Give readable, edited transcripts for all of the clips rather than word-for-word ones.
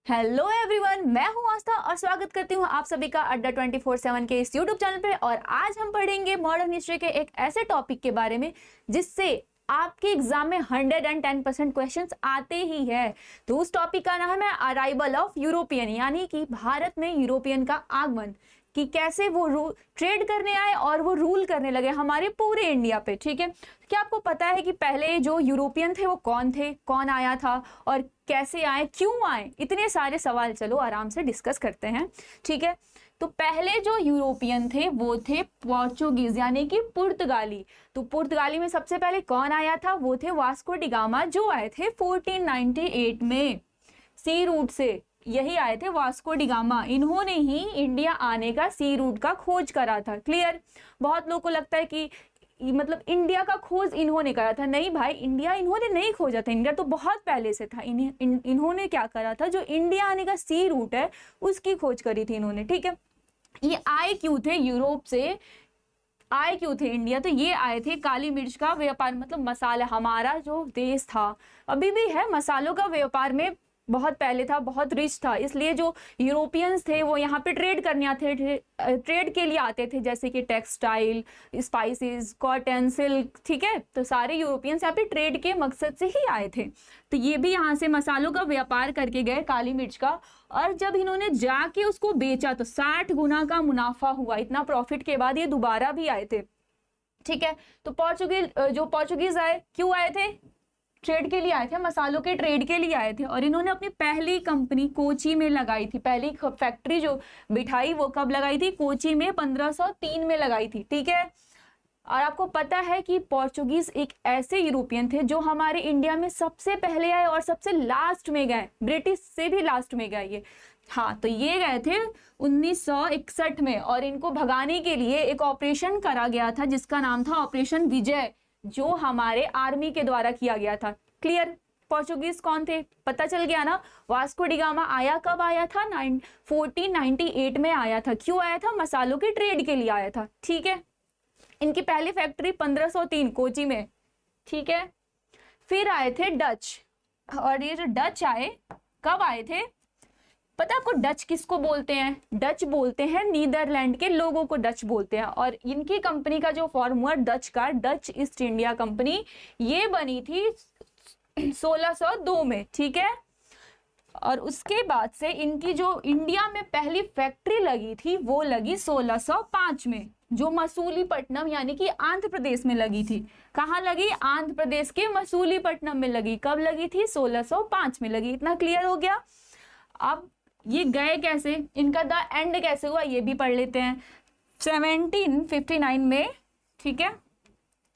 Hello everyone, मैं हूं आस्था और स्वागत करती हूं आप सभी का अड्डा 24/7 के इस यूट्यूब चैनल पे। और आज हम पढ़ेंगे मॉडर्न हिस्ट्री के एक ऐसे टॉपिक के बारे में जिससे आपके एग्जाम में 110% क्वेश्चंस आते ही है। तो उस टॉपिक का नाम है अराइवल ऑफ यूरोपियन, यानी कि भारत में यूरोपियन का आगमन, कि कैसे वो ट्रेड करने आए और वो रूल करने लगे हमारे पूरे इंडिया पे। ठीक है, क्या आपको पता है कि पहले जो यूरोपियन थे वो कौन थे, कौन आया था और कैसे आए, क्यों आए? इतने सारे सवाल चलो आराम से डिस्कस करते हैं। ठीक है, तो पहले जो यूरोपियन थे वो थे पोर्चुगीज, यानी कि पुर्तगाली। तो पुर्तगाली में सबसे पहले कौन आया था? वो थे वास्को डी गामा, जो आए थे 1498 में सी रूट से। यही आए थे वास्को डी गामा, इन्होंने ही इंडिया आने का सी रूट का खोज करा था। क्लियर? बहुत लोगों को लगता है कि मतलब इंडिया का खोज इन्होंने करा था। नहीं भाई, इंडिया इन्होंने नहीं खोजा था, इंडिया तो बहुत पहले से था। इन्होंने क्या करा था, जो इंडिया आने का सी रूट है उसकी खोज करी थी इन्होंने। ठीक है, ये आए क्यों थे यूरोप से, आए क्यों थे इंडिया? तो ये आए थे काली मिर्च का व्यापार, मतलब मसाला, हमारा जो देश था अभी भी है मसालों का व्यापार में बहुत पहले था, बहुत रिच था। इसलिए जो यूरोपियंस थे वो यहाँ पे ट्रेड करने आते थे, ट्रेड के लिए आते थे, जैसे कि टेक्सटाइल, स्पाइसेस, कॉटन, सिल्क। ठीक है, तो सारे यूरोपियंस यहाँ पे ट्रेड के मकसद से ही आए थे। तो ये भी यहाँ से मसालों का व्यापार करके गए, काली मिर्च का। और जब इन्होंने जाके उसको बेचा तो 60 गुना का मुनाफा हुआ। इतना प्रॉफिट के बाद ये दोबारा भी आए थे। ठीक है, तो पोर्चुगीज आए, क्यों आए थे? ट्रेड के लिए आए थे, मसालों के ट्रेड के लिए आए थे। और इन्होंने अपनी पहली कंपनी कोची में लगाई थी, पहली फैक्ट्री जो बिठाई वो कब लगाई थी? कोची में 1503 में लगाई थी। ठीक है, और आपको पता है कि पोर्चुगीज एक ऐसे यूरोपियन थे जो हमारे इंडिया में सबसे पहले आए और सबसे लास्ट में गए, ब्रिटिश से भी लास्ट में गए ये। हाँ, तो ये गए थे 1961 में, और इनको भगाने के लिए एक ऑपरेशन करा गया था जिसका नाम था ऑपरेशन विजय, जो हमारे आर्मी के द्वारा किया गया था। क्लियर? पोर्चुगीज कौन थे पता चल गया ना। वास्को डी गामा आया कब आया था? 1498 में आया था। क्यों आया था? मसालों के ट्रेड के लिए आया था। ठीक है, इनकी पहली फैक्ट्री 1503 कोची में। ठीक है, फिर आए थे डच। और ये जो डच आए, कब आए थे पता आपको? डच किसको बोलते हैं? डच बोलते हैं नीदरलैंड के लोगों को डच बोलते हैं। और इनकी कंपनी का जो फॉर्म हुआ डच का, डच ईस्ट इंडिया कंपनी, ये बनी थी 1602 में। ठीक है, और उसके बाद से इनकी जो इंडिया में पहली फैक्ट्री लगी थी वो लगी 1605 में, जो मसूलीपट्टनम यानी कि आंध्र प्रदेश में लगी थी। कहाँ लगी? आंध्र प्रदेश के मसूलीपट्टनम में लगी। कब लगी थी? 1605 में लगी। इतना क्लियर हो गया? अब ये गए कैसे, इनका द एंड कैसे हुआ ये भी पढ़ लेते हैं। 1759 में, ठीक है,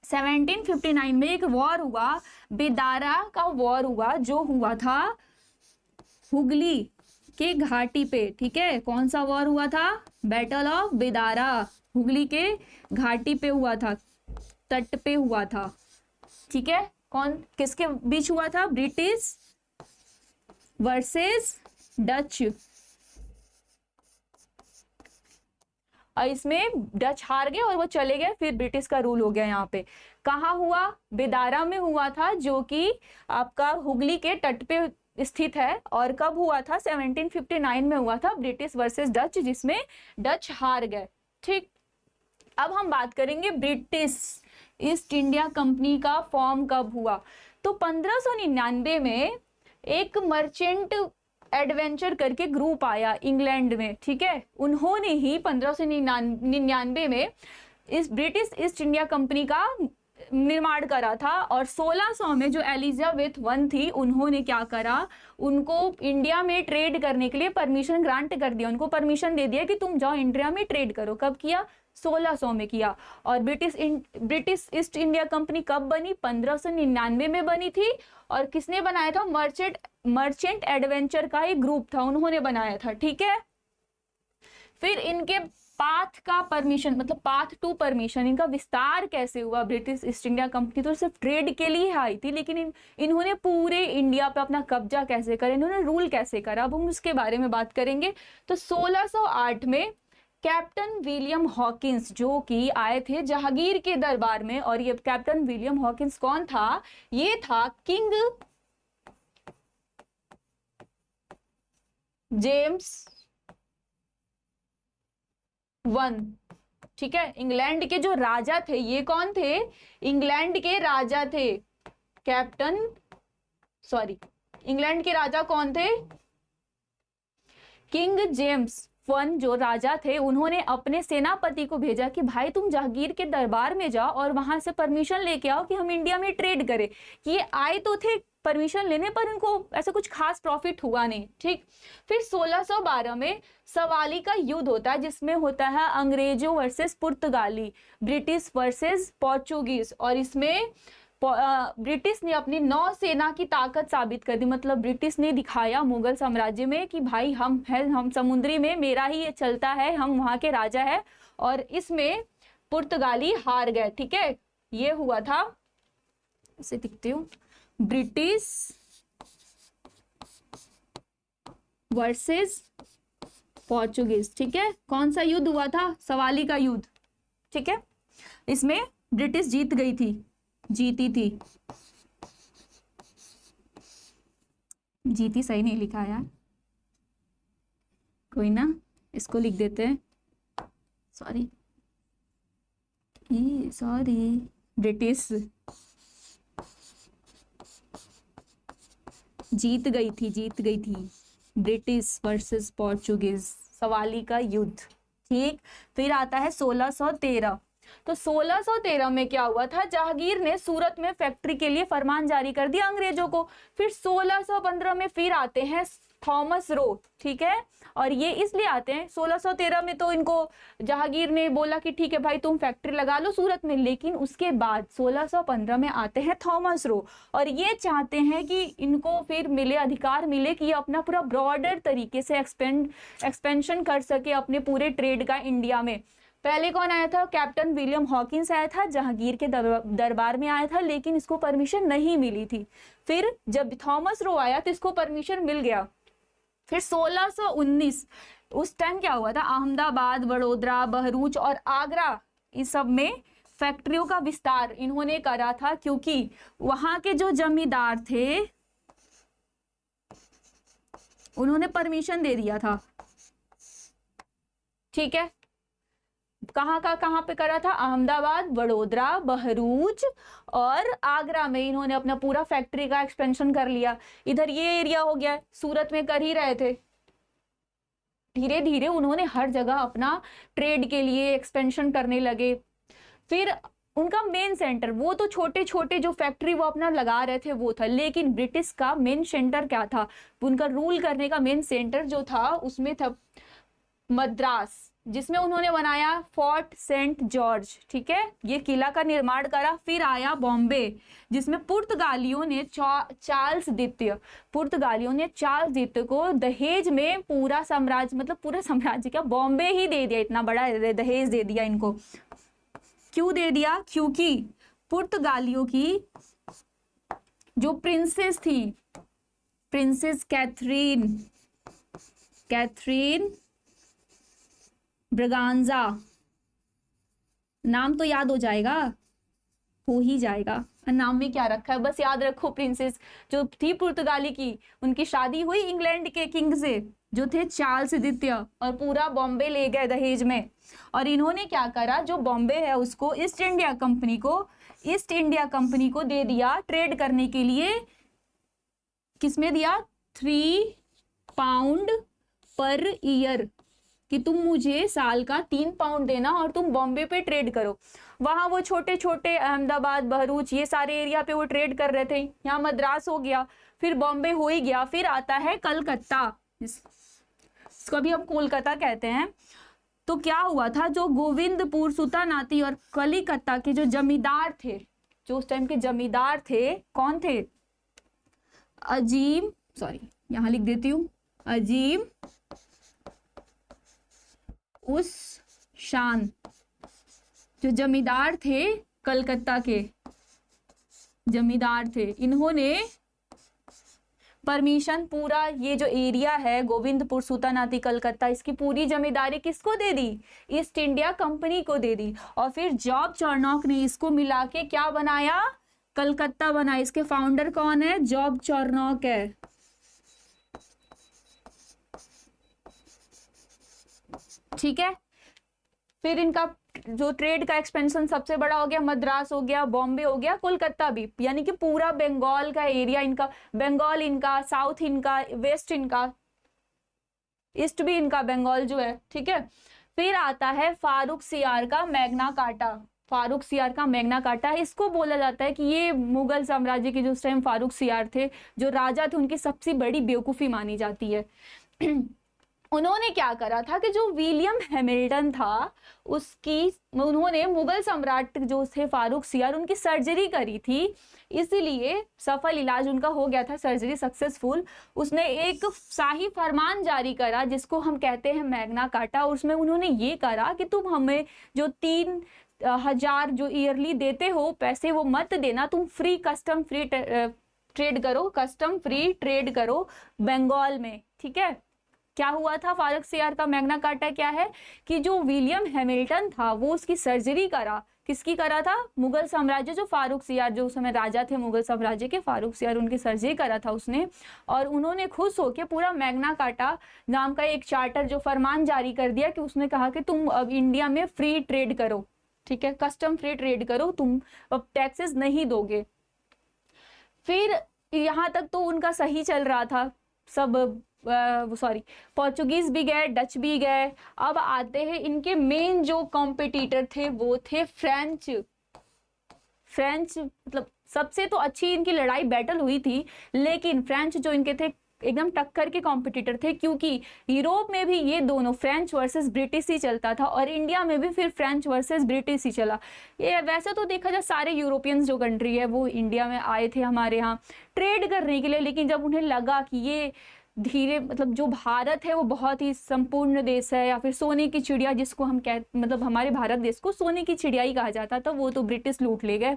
1759 में एक वॉर हुआ, बेदारा का वॉर हुआ, जो हुआ था हुगली के घाटी पे। ठीक है, कौन सा वॉर हुआ था? बैटल ऑफ बेदारा, हुगली के घाटी पे हुआ था, तट पे हुआ था। ठीक है, कौन किसके बीच हुआ था? British versus Dutch. और इसमें डच हार गए और वो चले गए, फिर ब्रिटिश का रूल हो गया यहाँ पे। कहाँ हुआ? बेदारा में हुआ था, जो कि आपका हुगली के तट पे स्थित है। और कब हुआ था? 1759 में हुआ था, ब्रिटिश वर्सेस डच, जिसमें डच हार गए। ठीक, अब हम बात करेंगे ब्रिटिश ईस्ट इंडिया कंपनी का फॉर्म कब हुआ। तो 1599 में एक मर्चेंट एडवेंचर करके ग्रुप आया इंग्लैंड में। ठीक है, उन्होंने ही 1599 में इस ब्रिटिश ईस्ट इंडिया कंपनी का निर्माण करा था। और 1600 में जो एलिजाबेथ वन थी, उन्होंने क्या करा, उनको इंडिया में ट्रेड करने के लिए परमिशन ग्रांट कर दिया, उनको परमिशन दे दिया कि तुम जाओ इंडिया में ट्रेड करो। कब किया? 1600 में किया। और ब्रिटिश ईस्ट इंडिया कंपनी कब बनी? 1599 में बनी थी। और किसने बनाया था? मर्चेंट एडवेंचर का एक ग्रुप था, उन्होंने बनाया था। ठीक है, फिर इनके पाथ का परमिशन, मतलब पाथ टू परमिशन, इनका विस्तार कैसे हुआ? ब्रिटिश ईस्ट इंडिया कंपनी तो सिर्फ ट्रेड के लिए आई थी, लेकिन इन्होंने पूरे इंडिया पे अपना कब्जा कैसे करा, इन्होंने रूल कैसे करा, अब हम उसके बारे में बात करेंगे। तो 1608 में कैप्टन विलियम हॉकिंस, जो कि आए थे जहांगीर के दरबार में। और ये कैप्टन विलियम हॉकिंस कौन था? ये था जेम्स वन, ठीक है। इंग्लैंड के जो राजा थे, ये कौन थे? इंग्लैंड के राजा थे इंग्लैंड के राजा कौन थे? किंग जेम्स वन जो राजा थे, उन्होंने अपने सेनापति को भेजा कि भाई तुम जहांगीर के दरबार में जाओ और वहां से परमिशन लेके आओ कि हम इंडिया में ट्रेड करें। कि ये आए तो थे परमिशन लेने, पर उनको ऐसा कुछ खास प्रॉफिट हुआ नहीं, ठीक। फिर 1612 में सवाली का युद्ध होता है, जिसमें होता है अंग्रेजों वर्सेस पुर्तगाली, ब्रिटिश वर्सेस पोर्चुगीज। और इसमें ब्रिटिश ने अपनी नौसेना की ताकत साबित कर दी। मतलब ब्रिटिश ने दिखाया मुगल साम्राज्य में कि भाई हम हैं, हम समुद्री में मेरा ही ये चलता है, हम वहां के राजा है। और इसमें पुर्तगाली हार गए, ठीक है। ये हुआ था, इसे दिखती हूँ, ब्रिटिश वर्सेस पोर्चुगीज, ठीक है। कौन सा युद्ध हुआ था? सवाली का युद्ध, ठीक है। इसमें ब्रिटिश जीती थी, जीती सही नहीं लिखा यार, कोई ना, इसको लिख देते हैं, सॉरी, ब्रिटिश जीत गई थी ब्रिटिश वर्सेस पोर्चुगीज, सवाली का युद्ध, ठीक। फिर आता है 1613। तो 1613 में क्या हुआ था? जहांगीर ने सूरत में फैक्ट्री के लिए फरमान जारी कर दिया अंग्रेजों को। फिर 1615 में फिर आते हैं थॉमस रो, ठीक है। और ये इसलिए आते हैं, 1613 में तो इनको जहांगीर ने बोला कि ठीक है भाई तुम फैक्ट्री लगा लो सूरत में, लेकिन उसके बाद 1615 में आते हैं थॉमस रो, और ये चाहते हैं कि इनको फिर अधिकार मिले कि ये अपना पूरा ब्रॉडर तरीके से एक्सपेंशन कर सके अपने पूरे ट्रेड का इंडिया में। पहले कौन आया था? कैप्टन विलियम हॉकिंस आया था, जहांगीर के दरबार में आया था, लेकिन इसको परमिशन नहीं मिली थी। फिर जब थॉमस रो आया तो इसको परमिशन मिल गया। फिर 1619, उस टाइम क्या हुआ था? अहमदाबाद, वडोदरा, बहरूच और आगरा, इस सब में फैक्ट्रियों का विस्तार इन्होंने करा था, क्योंकि वहां के जो जमींदार थे उन्होंने परमिशन दे दिया था, ठीक है। कहाँ पे करा था? अहमदाबाद, वडोदरा, बहरूच और आगरा में इन्होंने अपना पूरा फैक्ट्री का एक्सपेंशन कर लिया। इधर ये एरिया हो गया, सूरत में कर ही रहे थे। धीरे धीरे उन्होंने हर जगह अपना ट्रेड के लिए एक्सपेंशन करने लगे। फिर उनका मेन सेंटर, वो तो छोटे छोटे जो फैक्ट्री वो अपना लगा रहे थे वो था, लेकिन ब्रिटिश का मेन सेंटर क्या था? उनका रूल करने का मेन सेंटर जो था उसमें था मद्रास, जिसमें उन्होंने बनाया फोर्ट सेंट जॉर्ज, ठीक है। ये किला का निर्माण करा। फिर आया बॉम्बे, जिसमें पुर्तगालियों ने चार्ल्स द्वितीय को दहेज में पूरा साम्राज्य, मतलब पूरा साम्राज्य क्या, बॉम्बे ही दे दिया, इतना बड़ा दहेज दे दिया इनको। क्यों दे दिया? क्योंकि पुर्तगालियों की जो प्रिंसेस थी, प्रिंसेस कैथरीन ब्रगांजा, नाम तो याद हो ही जाएगा, नाम में क्या रखा है बस याद रखो। प्रिंसेस जो थी पुर्तगाली की, उनकी शादी हुई इंग्लैंड के किंग से जो थे चार्ल्स द्वितीय, और पूरा बॉम्बे ले गए दहेज में। और इन्होंने क्या करा, जो बॉम्बे है उसको ईस्ट इंडिया कंपनी को दे दिया ट्रेड करने के लिए। किसमें दिया? 3 पाउंड पर ईयर, कि तुम मुझे साल का 3 पाउंड देना और तुम बॉम्बे पे ट्रेड करो। वहां वो छोटे छोटे अहमदाबाद, बहरूच, ये सारे एरिया पे वो ट्रेड कर रहे थे। यहाँ मद्रास हो गया, फिर बॉम्बे हो ही गया। फिर आता है कलकत्ता, इसको भी हम कोलकाता कहते हैं। तो क्या हुआ था, जो गोविंदपुर, सुल्तानाती और कलिकत्ता के जो जमींदार थे, जो उस टाइम के जमींदार थे, कौन थे? यहाँ लिख देती हूँ, अजीम उस शान, जो जमींदार थे, कलकत्ता के जमींदार थे, इन्होंने परमिशन, पूरा ये जो एरिया है गोविंदपुर, सुल्तानाती, कलकत्ता, इसकी पूरी जमींदारी किसको दे दी? ईस्ट इंडिया कंपनी को दे दी। और फिर जॉब चार्नॉक ने इसको मिला के क्या बनाया? कलकत्ता बनाया। इसके फाउंडर कौन है? जॉब चार्नॉक है। ठीक है। फिर इनका जो ट्रेड का एक्सपेंशन सबसे बड़ा हो गया, मद्रास हो गया, बॉम्बे हो गया, कोलकाता भी, यानी कि पूरा बंगाल का एरिया इनका, बंगाल इनका, साउथ इनका, वेस्ट इनका, ईस्ट भी इनका बंगाल जो है, ठीक है। फिर आता है फारूक सियार का मैग्ना कार्टा। फारूक सियार का मैग्ना कार्टा, इसको बोला जाता है कि ये मुगल साम्राज्य के जो उस टाइम फारूक सियार थे, जो राजा थे, उनकी सबसे बड़ी बेवकूफ़ी मानी जाती है। उन्होंने क्या करा था कि जो विलियम हैमिल्टन था उसकी, उन्होंने मुगल सम्राट जो थे फारूक सियार, उनकी सर्जरी करी थी, इसीलिए सफल इलाज उनका हो गया था, सर्जरी सक्सेसफुल। उसने एक शाही फरमान जारी करा जिसको हम कहते हैं मैग्ना कार्टा। उसमें उन्होंने ये करा कि तुम हमें जो 3,000 जो ईयरली देते हो पैसे वो मत देना, तुम फ्री कस्टम फ्री ट्रेड करो, कस्टम फ्री ट्रेड करो बंगाल में, ठीक है। क्या हुआ था फारूक सियार का मैग्ना कार्टा क्या है कि जो विलियम हैमिल्टन था वो उसकी सर्जरी करा, किसकी करा था, मुगल साम्राज्य, जो फारूक सियार जो उस समय राजा थे मुगल साम्राज्य के, फारूक सियार, उनकी सर्जरी करा था उसने। और उन्होंने खुश होकर पूरा मैग्ना कार्टा नाम का एक चार्टर जो फरमान जारी कर दिया कि उसने कहा कि तुम अब इंडिया में फ्री ट्रेड करो, ठीक है, कस्टम फ्री ट्रेड करो, तुम अब टैक्सेस नहीं दोगे। फिर यहाँ तक तो उनका सही चल रहा था, सब सॉरी पोर्चुगीज भी गए, डच भी गए। अब आते हैं इनके मेन जो कॉम्पिटिटर थे वो थे फ्रेंच। मतलब सबसे तो अच्छी इनकी लड़ाई बैटल हुई थी, लेकिन फ्रेंच जो इनके थे एकदम टक्कर के कॉम्पिटिटर थे, क्योंकि यूरोप में भी ये दोनों फ्रेंच वर्सेस ब्रिटिश ही चलता था और इंडिया में भी फिर फ्रेंच वर्सेस ब्रिटिश ही चला। ये वैसे तो देखा जाए सारे यूरोपियंस जो कंट्री है वो इंडिया में आए थे हमारे यहाँ ट्रेड करने के लिए, लेकिन जब उन्हें लगा कि ये धीरे, मतलब जो भारत है वो बहुत ही संपूर्ण देश है, या फिर सोने की चिड़िया जिसको हम मतलब हमारे भारत देश को सोने की चिड़िया ही कहा जाता था, वो तो ब्रिटिश लूट ले गए।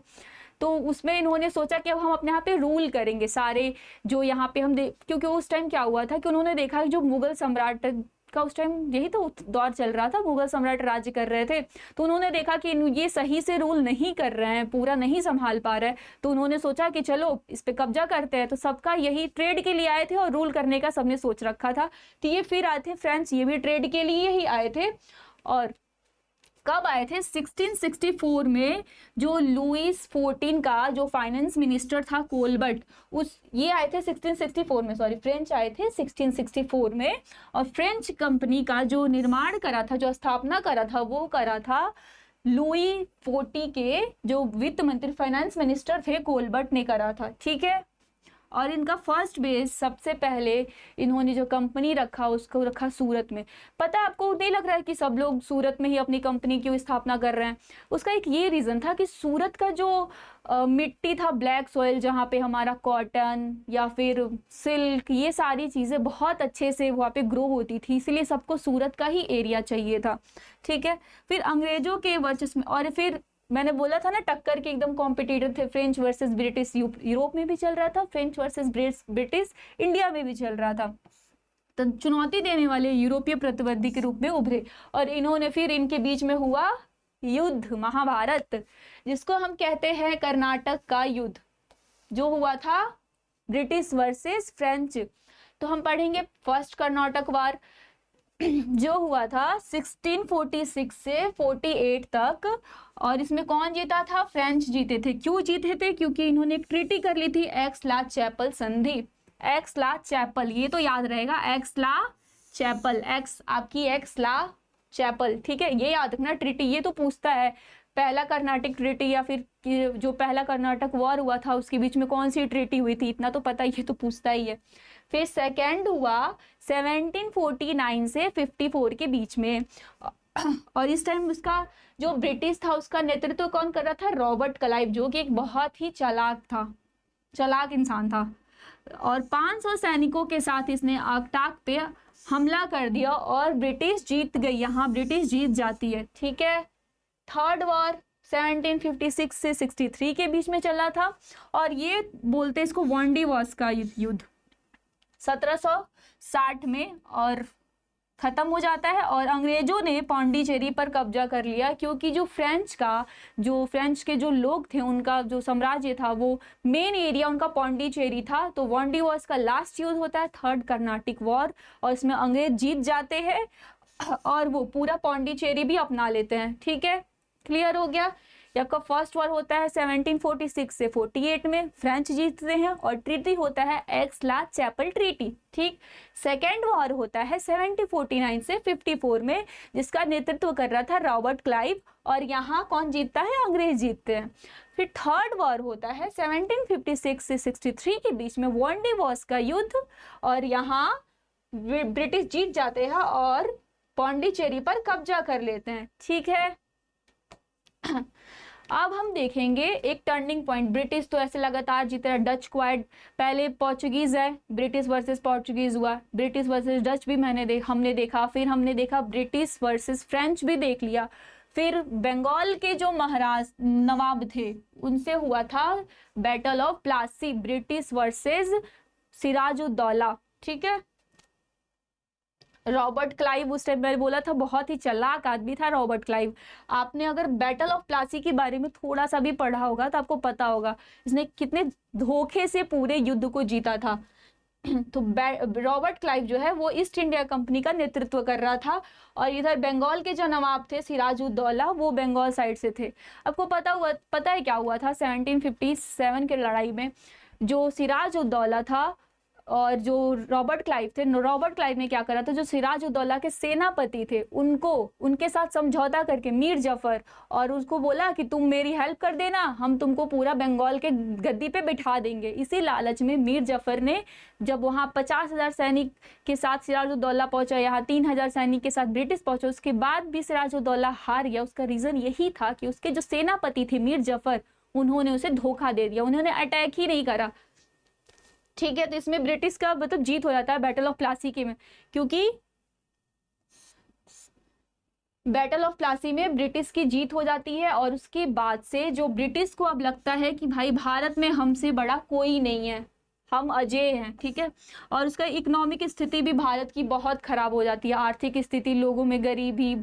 तो उसमें इन्होंने सोचा कि अब हम अपने यहाँ पे रूल करेंगे सारे जो यहाँ पे हम क्योंकि उस टाइम क्या हुआ था कि उन्होंने देखा कि जो मुगल सम्राट का उस टाइम यही तो दौर चल रहा था, मुगल सम्राट राज्य कर रहे थे, तो उन्होंने देखा कि ये सही से रूल नहीं कर रहे हैं, पूरा नहीं संभाल पा रहे हैं, तो उन्होंने सोचा कि चलो इस पे कब्जा करते हैं। तो सबका यही ट्रेड के लिए आए थे और रूल करने का सबने सोच रखा था। तो ये फिर आए थे फ्रेंच, ये भी ट्रेड के लिए ही आए थे। और कब आए थे, 1664 में जो लुईस 14 का जो फाइनेंस मिनिस्टर था कोलबर्ट, ये आए थे 1664 में, सॉरी फ्रेंच आए थे 1664 में। और फ्रेंच कंपनी का जो निर्माण करा था, जो स्थापना करा था, वो करा था लुई 40 के जो वित्त मंत्री फाइनेंस मिनिस्टर थे कोलबर्ट ने करा था, ठीक है। और इनका फर्स्ट बेस सबसे पहले इन्होंने जो कंपनी रखा उसको रखा सूरत में। पता है आपको, नहीं लग रहा है कि सब लोग सूरत में ही अपनी कंपनी की स्थापना कर रहे हैं? उसका एक ये रीज़न था कि सूरत का जो मिट्टी था, ब्लैक सॉइल, जहाँ पे हमारा कॉटन या फिर सिल्क, ये सारी चीज़ें बहुत अच्छे से वहाँ पे ग्रो होती थी, इसलिए सबको सूरत का ही एरिया चाहिए था, ठीक है। फिर अंग्रेजों के वर्चस्व में, और फिर मैंने बोला था ना टक्कर के एकदम कॉम्पिटिटर थे, फ्रेंच वर्सेस ब्रिटिश, यूरोप में भी चल रहा था, फ्रेंच वर्सेस ब्रिटिश इंडिया में भी चल रहा था। तो चुनौती देने वाले यूरोपीय प्रतिद्वंदी के रूप में उभरे, और इन्होंने फिर इनके बीच में हुआ युद्ध, महाभारत, जिसको हम कहते हैं कर्नाटक का युद्ध, जो हुआ था ब्रिटिश वर्सेस फ्रेंच। तो हम पढ़ेंगे फर्स्ट कर्नाटक वार जो हुआ था 1646 से 48 तक, और इसमें कौन जीता था? फ्रेंच जीते थे। क्यों जीते थे? क्योंकि इन्होंने एक ट्रीटी कर ली थी, एक्स-ला-चैपल संधि। एक्स-ला-चैपल, ये तो याद रहेगा, एक्स-ला-चैपल, एक्स आपकी एक्स-ला-चैपल, ठीक है, ये याद रखना ट्रीटी। ये तो पूछता है पहला कर्नाटक ट्रीटी या फिर जो पहला कर्नाटक वॉर हुआ था उसके बीच में कौन सी ट्रीटी हुई थी, इतना तो पता ही, ये तो पूछता ही है। फिर सेकेंड हुआ 1749 से 54 के बीच में, और इस टाइम उसका जो ब्रिटिश था उसका नेतृत्व कौन कर रहा था? रॉबर्ट क्लाइव, जो कि एक बहुत ही चालाक इंसान था, और 500 सैनिकों के साथ इसने आगटाक पे हमला कर दिया और ब्रिटिश जीत गई। यहाँ ब्रिटिश जीत जाती है, ठीक है। थर्ड वॉर 1756 से 63 के बीच में चला था, और ये बोलते इसको वॉन्डीवॉर्स का युद्ध 1760 में और ख़त्म हो जाता है। और अंग्रेज़ों ने पौंडीचेरी पर कब्जा कर लिया, क्योंकि जो फ्रेंच के जो लोग थे, उनका जो साम्राज्य था, वो मेन एरिया उनका पौंडीचेरी था। तो वॉन्डीवॉर्स का लास्ट युद्ध होता है थर्ड कर्नाटिक वॉर, और इसमें अंग्रेज जीत जाते हैं। और वो पूरा पौंडीचेरी भी अपना लेते हैं। ठीक है, क्लियर हो गया। ये आपका फर्स्ट वॉर होता है 1746 से 48 में, फ्रेंच जीतते हैं और ट्रीटी होता है एक्स-ला-चैपल ट्रीटी। ठीक, सेकेंड वॉर होता है 1749 से 54 में, जिसका नेतृत्व कर रहा था रॉबर्ट क्लाइव, और यहाँ कौन जीतता है? अंग्रेज जीतते हैं। फिर थर्ड वॉर होता है 1756 से 63 के बीच में, वॉन्डी वॉर्स का युद्ध, और यहाँ ब्रिटिश जीत जाते हैं और पौंडीचेरी पर कब्जा कर लेते हैं। ठीक है, अब हम देखेंगे एक टर्निंग पॉइंट। ब्रिटिश तो ऐसे लगातार जीते रहे, डच क्वाइट, पहले पोर्चुगीज है, ब्रिटिश वर्सेस पोर्चुगीज हुआ, ब्रिटिश वर्सेस डच भी हमने देखा, फिर हमने देखा ब्रिटिश वर्सेस फ्रेंच भी देख लिया, फिर बंगाल के जो महाराज नवाब थे उनसे हुआ था battle of Plassey, British versus Sirajuddaulah. ठीक है, रॉबर्ट क्लाइव उस टाइम मैंने बोला था बहुत ही चालाक आदमी था रॉबर्ट क्लाइव। आपने अगर बैटल ऑफ प्लासी के बारे में थोड़ा सा भी पढ़ा होगा तो आपको पता होगा इसने कितने धोखे से पूरे युद्ध को जीता था। तो रॉबर्ट क्लाइव जो है वो ईस्ट इंडिया कंपनी का नेतृत्व कर रहा था, और इधर बंगाल के जो नवाब थे सिराजुद्दौला वो बंगाल साइड से थे। आपको पता है क्या हुआ था 1757 के लड़ाई में? जो सिराजुद्दौला था और जो रॉबर्ट क्लाइव थे, रॉबर्ट क्लाइव ने क्या करा था, जो सिराजुद्दौला के सेनापति थे उनके साथ समझौता करके मीर जफर, और उसको बोला कि तुम मेरी हेल्प कर देना, हम तुमको पूरा बंगाल के गद्दी पे बिठा देंगे। इसी लालच में मीर जफर ने जब वहाँ 50,000 सैनिक के साथ सिराजुद्दौला पहुंचा, यहाँ 3,000 सैनिक के साथ ब्रिटिश पहुंचे, उसके बाद भी सिराजुद्दौला हार गया। उसका रीजन यही था कि उसके जो सेनापति थे मीर जफर, उन्होंने उसे धोखा दे दिया, उन्होंने अटैक ही नहीं करा। ठीक है, तो इसमें ब्रिटिश का मतलब जीत हो जाता है बैटल ऑफ प्लासी के में, क्योंकि बैटल ऑफ प्लासी में ब्रिटिश की जीत हो जाती है, और उसके बाद से जो ब्रिटिश को अब लगता है कि भाई भारत में हमसे बड़ा कोई नहीं है, हम अजेय हैं। ठीक है, और उसका इकोनॉमिक स्थिति भी भारत की बहुत खराब हो जाती है, आर्थिक स्थिति, लोगों में गरीबी,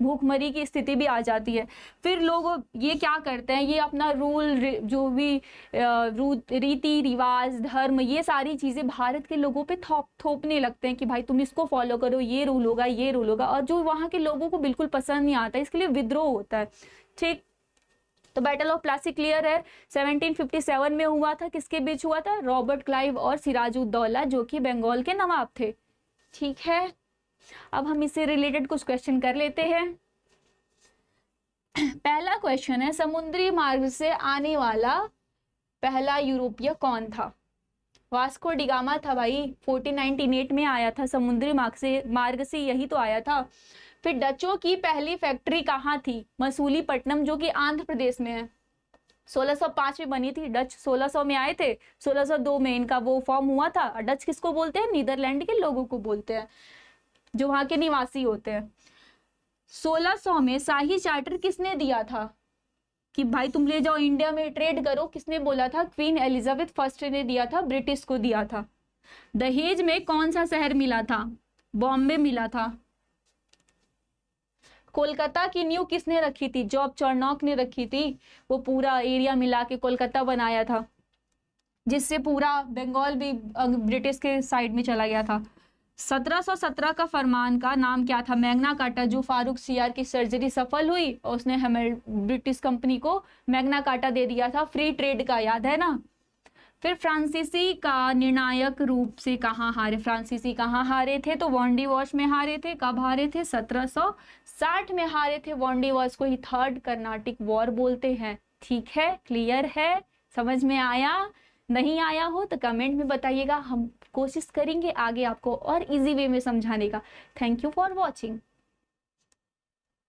भूखमरी की स्थिति भी आ जाती है। फिर लोग ये क्या करते हैं, ये अपना रूल, जो भी रीति रिवाज, धर्म, ये सारी चीज़ें भारत के लोगों पे थोपने लगते हैं कि भाई तुम इसको फॉलो करो, ये रूल होगा, ये रूल होगा, और जो वहाँ के लोगों को बिल्कुल पसंद नहीं आता, इसके लिए विद्रोह होता है। ठीक, तो बैटल ऑफ प्लासी क्लियर है, 1757 में हुआ था। किसके बीच हुआ था? रॉबर्ट क्लाइव और सिराजुद्दौला, जो कि बंगाल के नवाब थे। ठीक है, अब हम इससे रिलेटेड कुछ क्वेश्चन कर लेते हैं। पहला क्वेश्चन है, समुद्री मार्ग से आने वाला पहला यूरोपीय कौन था? वास्को डिगामा था भाई, 1498 में आया था, समुद्री मार्ग से यही तो आया था। फिर डचों की पहली फैक्ट्री कहाँ थी? मसूलीपट्टनम, जो कि आंध्र प्रदेश में है। 1605 में बनी थी, डच 1600 में आए थे, 1602 में इनका वो फॉर्म हुआ था। डच किसको बोलते हैं? नीदरलैंड के लोगों को बोलते हैं, जो वहां के निवासी होते हैं। 1600 में शाही चार्टर किसने दिया था कि भाई तुम ले जाओ इंडिया में ट्रेड करो? किसने बोला था? क्वीन एलिजाबेथ फर्स्ट ने दिया था, ब्रिटिश को दिया था। दहेज में कौन सा शहर मिला था? बॉम्बे मिला था। कोलकाता की नींव किसने रखी थी? जॉब चार्नॉक ने रखी थी। वो पूरा एरिया मिला के कोलकाता बनाया था, जिससे पूरा बंगाल भी ब्रिटिश के साइड में चला गया था। 1717 का फरमान का नाम क्या था? मैग्ना कार्टा, जो फारूक सियार की सर्जरी सफल हुई और उसने हमें ब्रिटिश कंपनी को मैग्ना कार्टा दे दिया था, फ्री ट्रेड का, याद है ना? फिर फ्रांसीसी का निर्णायक रूप से कहाँ हारे? फ्रांसीसी कहाँ हारे थे? तो वॉन्डी वॉश में हारे थे। कब हारे थे? 1760 में हारे थे। वॉन्डी वॉश को ही थर्ड कर्नाटिक वॉर बोलते हैं। ठीक है, क्लियर है? समझ में आया? नहीं आया हो तो कमेंट में बताइएगा, हम कोशिश करेंगे आगे आपको और इजी वे में समझाने का। Thank you for watching.